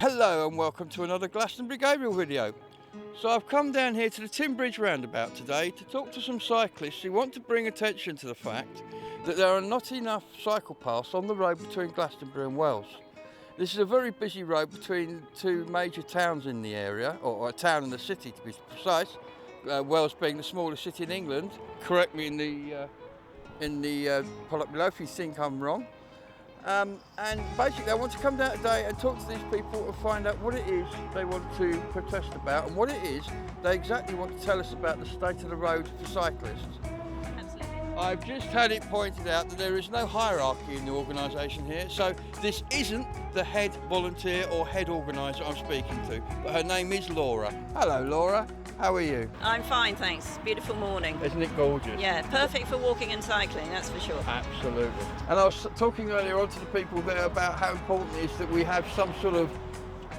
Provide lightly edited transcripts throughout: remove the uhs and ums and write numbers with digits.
Hello and welcome to another Glastonbury Gabriel video. So I've come down here to the Tin Bridge roundabout today to talk to some cyclists who want to bring attention to the fact that there are not enough cycle paths on the road between Glastonbury and Wells. This is a very busy road between two major towns in the area, or a town and a city to be precise, Wells being the smallest city in England. Correct me in the pull up below if you think I'm wrong. And basically I want to come down today and talk to these people and find out what it is they want to protest about and what it is they exactly want to tell us about the state of the road for cyclists. Absolutely. I've just had it pointed out that there is no hierarchy in the organisation here, so this isn't the head volunteer or head organiser I'm speaking to, but her name is Laura. Hello Laura, how are you? I'm fine, thanks. Beautiful morning. Isn't it gorgeous? Yeah, perfect for walking and cycling, that's for sure. Absolutely. And I was talking earlier on to the people there about how important it is that we have some sort of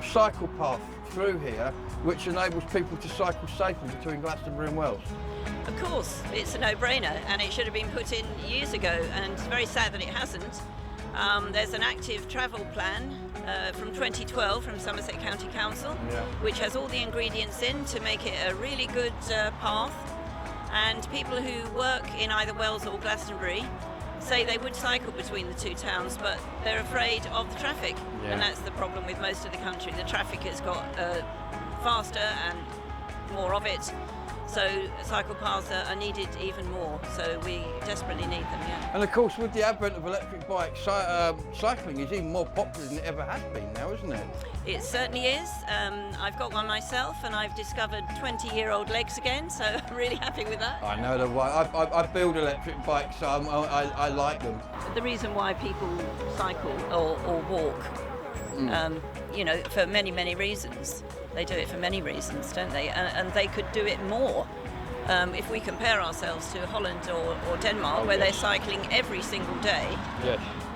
cycle path through here which enables people to cycle safely between Glastonbury and Wells. Of course, it's a no-brainer and it should have been put in years ago, and it's very sad that it hasn't. There's an active travel plan from 2012 from Somerset County Council, which has all the ingredients in to make it a really good path, and people who work in either Wells or Glastonbury say they would cycle between the two towns, but they're afraid of the traffic, and that's the problem with most of the country. The traffic has got faster and more of it, so cycle paths are needed even more, so we desperately need them, yeah. And of course with the advent of electric bikes, cycling is even more popular than it ever has been now, isn't it? It certainly is. I've got one myself and I've discovered 20-year-old legs again, so I'm really happy with that. I know the way. I build electric bikes, so I like them. The reason why people cycle or walk, you know, for many, many reasons. They do it for many reasons, don't they? And they could do it more. If we compare ourselves to Holland or Denmark, where they're cycling every single day,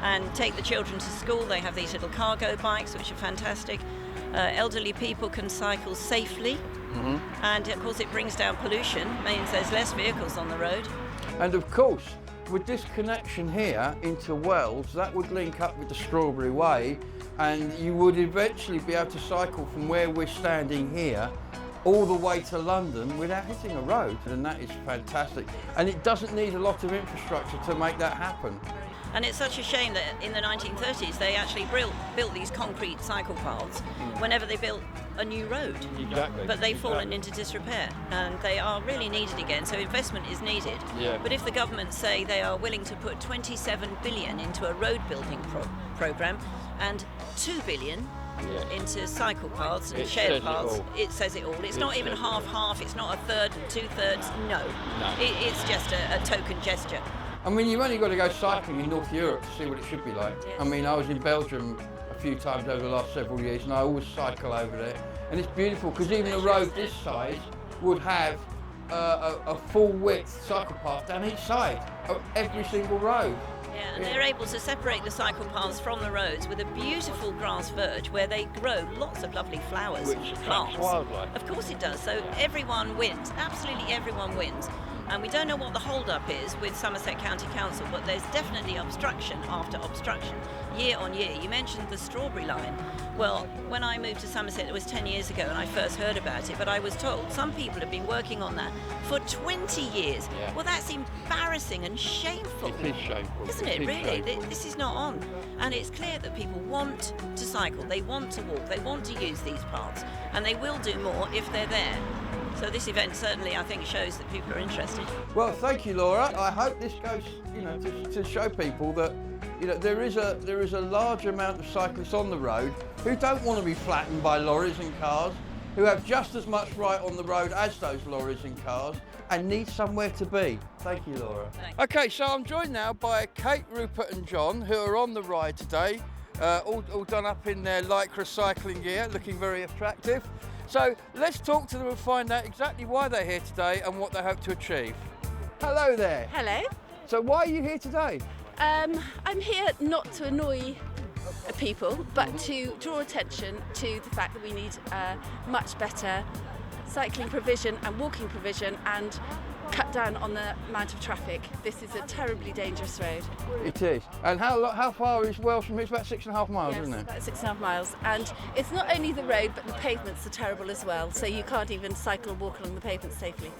and take the children to school, they have these little cargo bikes, which are fantastic. Elderly people can cycle safely, and of course it brings down pollution, means there's less vehicles on the road. And of course, with this connection here into Wells, that would link up with the Strawberry Way, and you would eventually be able to cycle from where we're standing here all the way to London without hitting a road, and that is fantastic. And it doesn't need a lot of infrastructure to make that happen. And it's such a shame that in the 1930s they actually built these concrete cycle paths whenever they built a new road. Exactly. But they've fallen into disrepair and they are really needed again, so investment is needed. But if the government say they are willing to put 27 billion into a road building programme and 2 billion into cycle paths and shared paths, it says it all. It's not even half-half, it's not a third and two-thirds, no. It's just a token gesture. I mean, you've only got to go cycling in North Europe to see what it should be like. I mean, I was in Belgium a few times over the last several years and I always cycle over there. And it's beautiful because even a road this size would have a full width cycle path down each side of every single road. Yeah, and they're able to separate the cycle paths from the roads with a beautiful grass verge where they grow lots of lovely flowers and plants. Wildlife. Of course it does, so everyone wins, absolutely everyone wins. And we don't know what the hold-up is with Somerset County Council, but there's definitely obstruction after obstruction, year on year. You mentioned the Strawberry line. Well, when I moved to Somerset, it was 10 years ago, and I first heard about it, but I was told some people have been working on that for 20 years. Well, that's embarrassing and shameful. It is shameful. Isn't it, really? This is not on. And it's clear that people want to cycle, they want to walk, they want to use these paths, and they will do more if they're there. So this event certainly, I think, shows that people are interested. Well, thank you, Laura. I hope this goes, to show people that, there is a large amount of cyclists on the road who don't want to be flattened by lorries and cars, who have just as much right on the road as those lorries and cars, and need somewhere to be. Thank you, Laura. Thanks. Okay, so I'm joined now by Kate, Rupert and John, who are on the ride today, all done up in their Lycra cycling gear, looking very attractive. So let's talk to them and find out exactly why they're here today and what they hope to achieve. Hello there. Hello. So why are you here today? I'm here not to annoy people, but to draw attention to the fact that we need much better cycling provision and walking provision and cut down on the amount of traffic. This is a terribly dangerous road. It is. And how far is Wells from here? It's about 6.5 miles, Yes, isn't it? about 6.5 miles. And it's not only the road, but the pavements are terrible as well. So you can't even cycle or walk along the pavement safely.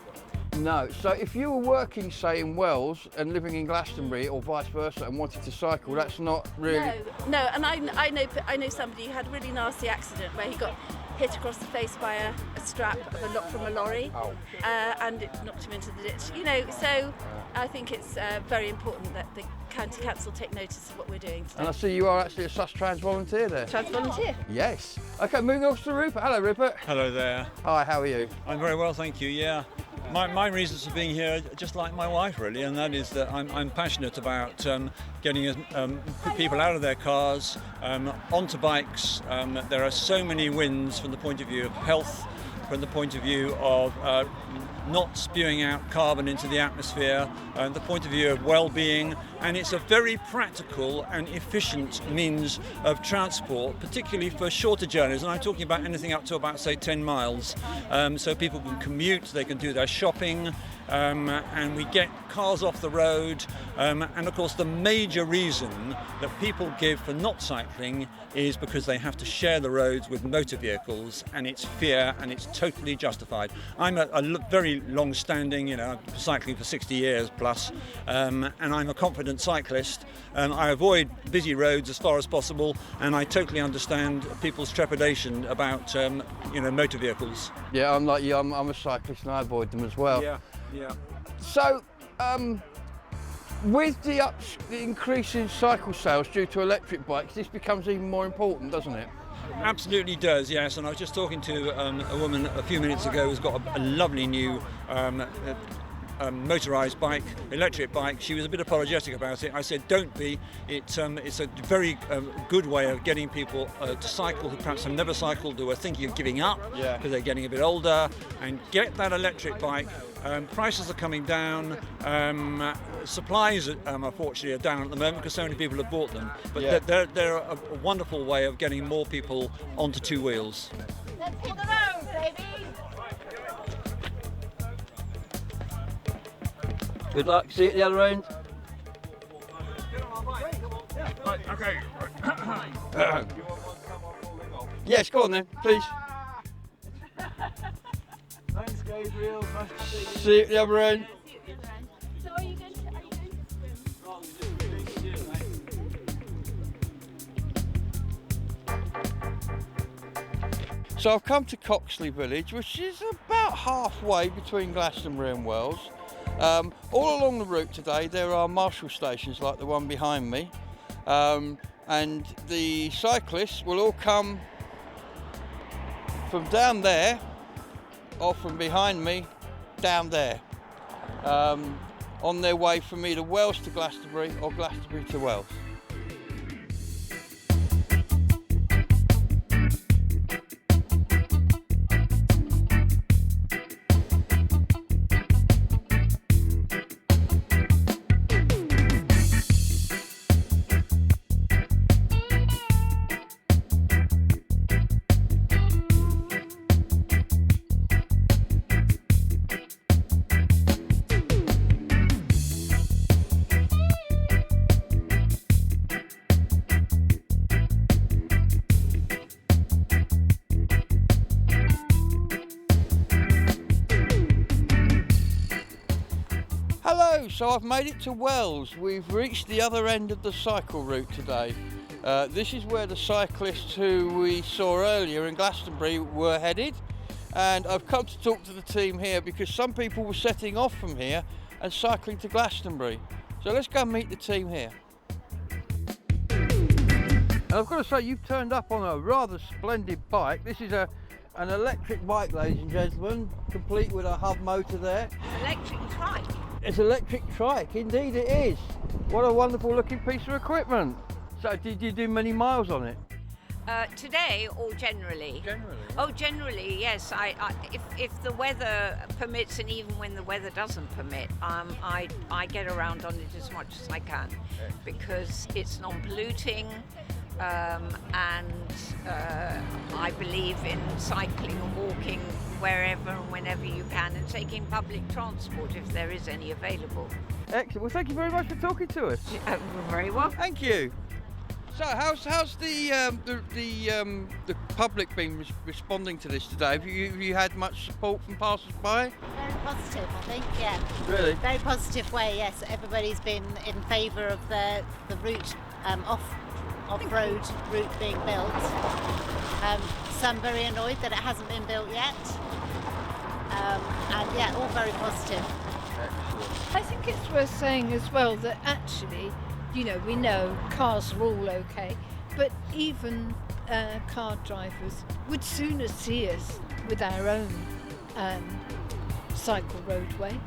No. So if you were working, say, in Wells and living in Glastonbury, or vice versa, and wanted to cycle, that's not really. No. And I know somebody who had a really nasty accident where he got hit across the face by a strap from a lorry, and it knocked him into the ditch. You know, so I think it's very important that the County Council take notice of what we're doing today. And I see you are actually a Sus Trans volunteer there. Trans volunteer. Yes. Okay, moving on to Rupert. Hello, Rupert. Hello there. Hi, how are you? I'm very well, thank you. Yeah. My reasons for being here are just like my wife, really, and that is that I'm passionate about getting people out of their cars, onto bikes. There are so many wins from the point of view of health, from the point of view of not spewing out carbon into the atmosphere, the point of view of well-being, and it's a very practical and efficient means of transport, particularly for shorter journeys, and I'm talking about anything up to about, say, 10 miles. So people can commute, they can do their shopping, and we get cars off the road, and of course the major reason that people give for not cycling is because they have to share the roads with motor vehicles, and it's fear, and it's totally justified. I'm a very long-standing, I've been cycling for 60 years plus, and I'm a confident cyclist. I avoid busy roads as far as possible, and I totally understand people's trepidation about, motor vehicles. Yeah, I'm like you. I'm a cyclist, and I avoid them as well. Yeah. So, with the increase in cycle sales due to electric bikes, this becomes even more important, doesn't it? Absolutely does, yes. And I was just talking to a woman a few minutes ago who's got a lovely new motorised bike, electric bike. She was a bit apologetic about it. I said, don't be. It's a very good way of getting people to cycle who perhaps have never cycled, who are thinking of giving up because they're getting a bit older, and get that electric bike. Prices are coming down. Supplies, unfortunately, are down at the moment because so many people have bought them. But they're a wonderful way of getting more people onto two wheels. Let's hit the road, baby! Good luck. See you at the other end. Okay. Yes, go on then, please. Thanks, Gabriel. Nice to see you. See you at the other end. So are you going to swim? So I've come to Coxley Village, which is about halfway between Glastonbury and Wells. All along the route today there are marshal stations like the one behind me, and the cyclists will all come from down there or from behind me down there, on their way from either Wells to Glastonbury or Glastonbury to Wells. Hello, so I've made it to Wells. We've reached the other end of the cycle route today. This is where the cyclists who we saw earlier in Glastonbury were headed, and I've come to talk to the team here because some people were setting off from here and cycling to Glastonbury. So let's go and meet the team here. And I've got to say, you've turned up on a rather splendid bike. This is an electric bike, ladies and gentlemen, complete with a hub motor there. Electric trike. It's an electric trike, indeed it is. What a wonderful looking piece of equipment. So did you do many miles on it? Today or generally? Generally. Oh, generally, yes. If the weather permits, and even when the weather doesn't permit, I get around on it as much as I can because it's non-polluting, and I believe in cycling and walking wherever and whenever you can, and taking public transport if there is any available. Excellent. Well, thank you very much for talking to us. You're very welcome. Thank you. So, how's the public been responding to this today? Have you had much support from passers-by? Very positive, I think, yeah. Really? Very positive way, yes. Everybody's been in favour of the route, off-road route being built. Some very annoyed that it hasn't been built yet. And yeah, all very positive. I think it's worth saying as well that actually, you know, we know cars are all okay, but even car drivers would sooner see us with our own cycle roadway.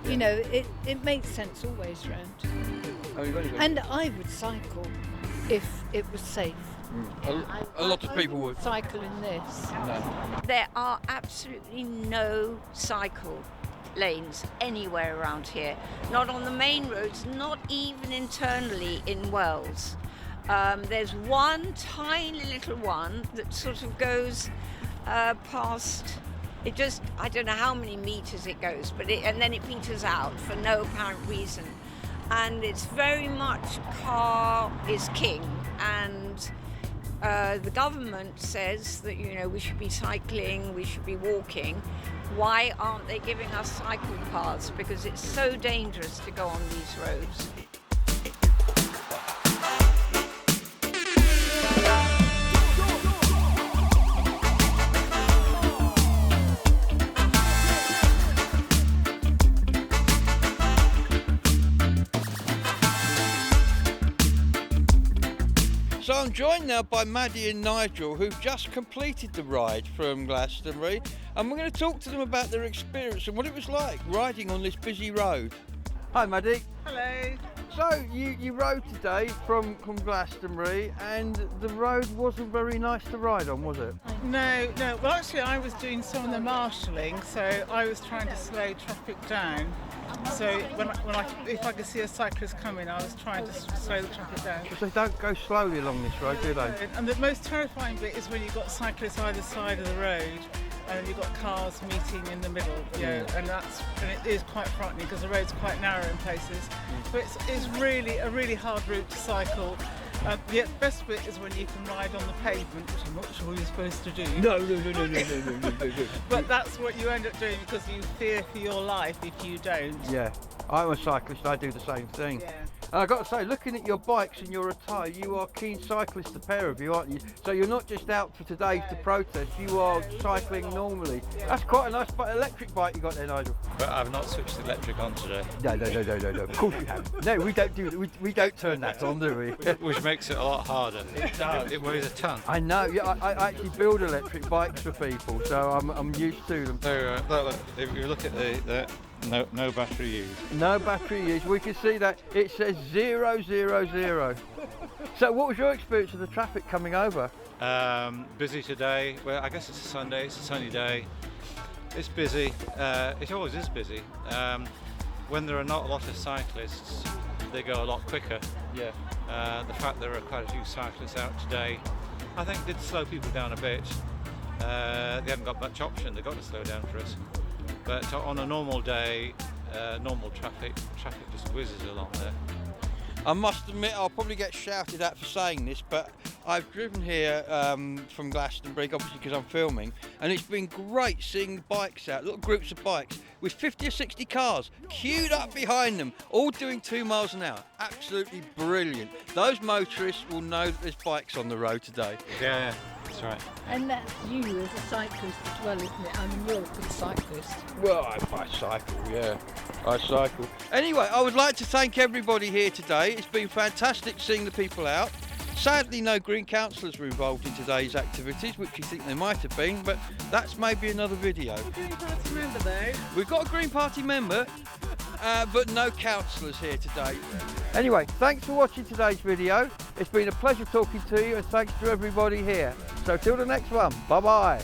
You know, it makes sense always round. And I would cycle if it was safe. A lot of people would. Cycle in this. No. There are absolutely no cycle lanes anywhere around here. Not on the main roads, not even internally in Wells. There's one tiny little one that sort of goes past. It just, I don't know how many meters it goes, but and then it peters out for no apparent reason. And it's very much car is king, and the government says that, you know, we should be cycling, we should be walking. Why aren't they giving us cycle paths? Because it's so dangerous to go on these roads. So I'm joined now by Maddie and Nigel, who've just completed the ride from Glastonbury, and we're going to talk to them about their experience and what it was like riding on this busy road. Hi Maddie. Hello. So you rode today from Glastonbury, and the road wasn't very nice to ride on, was it? No. Well, actually, I was doing some of the marshalling, so I was trying to slow traffic down. So if I could see a cyclist coming, I was trying to slow the traffic down. Because they don't go slowly along this road, do they? And the most terrifying bit is when you've got cyclists either side of the road, and you've got cars meeting in the middle. Yeah, and it is quite frightening because the road's quite narrow in places. But it's really a really hard route to cycle. The best bit is when you can ride on the pavement, which I'm not sure you're supposed to do. No. But that's what you end up doing because you fear for your life if you don't. Yeah, I'm a cyclist, I do the same thing. Yeah. And I've got to say, looking at your bikes and your attire, you are keen cyclists, the pair of you, aren't you? So you're not just out for today to protest, you are cycling normally. That's quite a nice electric bike you got there, Nigel. But I've not switched the electric on today. No. Of course you haven't. No, we don't do that. We don't turn that on, do we? Which makes it a lot harder. It weighs a ton. I know. Yeah, I actually build electric bikes for people, so I'm used to them. So look, if you look at the no battery used. No battery used. We can see that it says 000. So what was your experience of the traffic coming over? Busy today. Well, I guess it's a Sunday. It's a sunny day. It's busy. It always is busy. When there are not a lot of cyclists, they go a lot quicker. Yeah. The fact there are quite a few cyclists out today, I think, did slow people down a bit. They haven't got much option. They've got to slow down for us. But on a normal day, normal traffic just whizzes along there. I must admit, I'll probably get shouted at for saying this, but I've driven here from Glastonbury, obviously because I'm filming, and it's been great seeing the bikes out, little groups of bikes with 50 or 60 cars queued up behind them, all doing 2 miles an hour. Absolutely brilliant. Those motorists will know that there's bikes on the road today. Yeah, that's right. And that's you as a cyclist as well, isn't it? I mean, you're a good cyclist. Well, I cycle, yeah. I cycle. Anyway, I would like to thank everybody here today. It's been fantastic seeing the people out. Sadly, no Green councillors were involved in today's activities, which you think they might have been, but that's maybe another video. A Green Party member though. We've got a Green Party member, but no councillors here today. Anyway, thanks for watching today's video. It's been a pleasure talking to you, and thanks to everybody here. So till the next one, bye-bye.